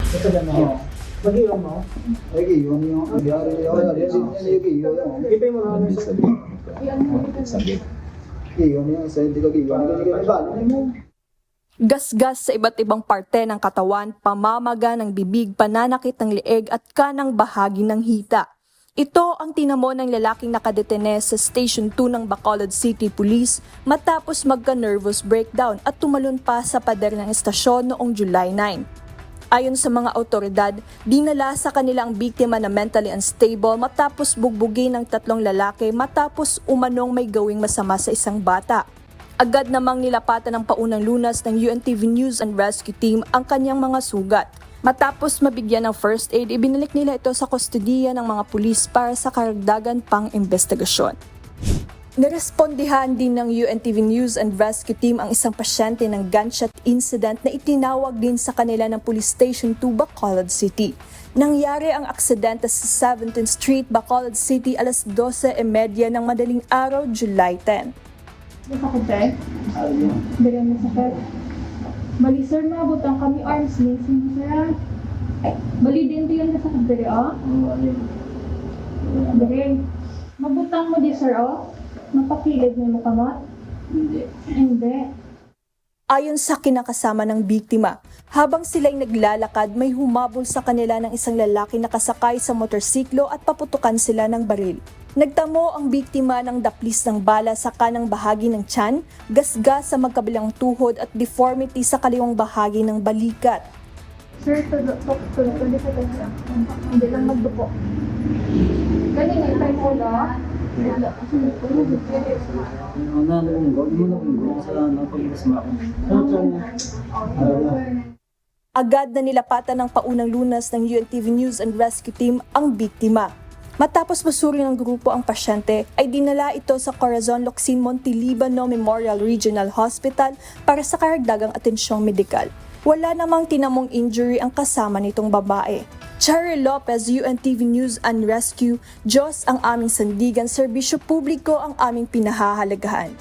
Ito ba mo? Mag-iwan mo? Nag-iwan yung Ipay mo na sa Sabit. iwan yung sa hindi nag-iwan. Nag-iwan mo. Gasgas sa iba't ibang parte ng katawan, pamamaga ng bibig, pananakit ng leeg at kanang bahagi ng hita. Ito ang tinamo ng lalaking nakadetene sa Station 2 ng Bacolod City Police matapos magka-nervous breakdown at tumalon pa sa pader ng estasyon noong July 9. Ayon sa mga otoridad, dinala sa kanila ang biktima na mentally unstable matapos bugbugin ng 3 lalaki matapos umanong may gawing masama sa isang bata. Agad namang nilapatan ng paunang lunas ng UNTV News and Rescue Team ang kanyang mga sugat. Matapos mabigyan ng first aid, ibinalik nila ito sa kustodiya ng mga pulis para sa karagdagan pang investigasyon. Nirespondihan din ng UNTV News and Rescue Team ang isang pasyente ng gunshot incident na itinawag din sa kanila ng Police Station 2 Bacolod City. Nangyari ang aksidente sa 17th Street, Bacolod City alas 12:30 ng madaling araw, July 10. Masakit eh? Dali ang masakit. Bali sir, nabutang kami arms lacing sir. Bali din yun kasakit dali oh. Dali. Mabutang mo di sir oh. Mapakilid mo mo kamot? Hindi. Ayon sa kinakasama ng biktima, habang sila'y naglalakad may humabol sa kanila ng isang lalaki na kasakay sa motorsiklo at paputukan sila ng baril. Nagtamo ang biktima ng daplis ng bala sa kanang bahagi ng tiyan, gasgas sa magkabilang tuhod at deformity sa kaliwang bahagi ng balikat. Sir, tulog sa kanya. Hindi lang magdupo. Kanina tayo po na. Agad na nilapatan ng paunang lunas ng UNTV News and Rescue Team ang biktima. Matapos masuri ng grupo ang pasyente, ay dinala ito sa Corazon Locsin Montelibano Memorial Regional Hospital para sa karagdagang atensyong medikal. Wala namang tinamong injury ang kasama nitong babae. Cherry Lopez, UNTV News and Rescue, Diyos ang aming sandigan, serbisyo publiko ang aming pinahahalagahan.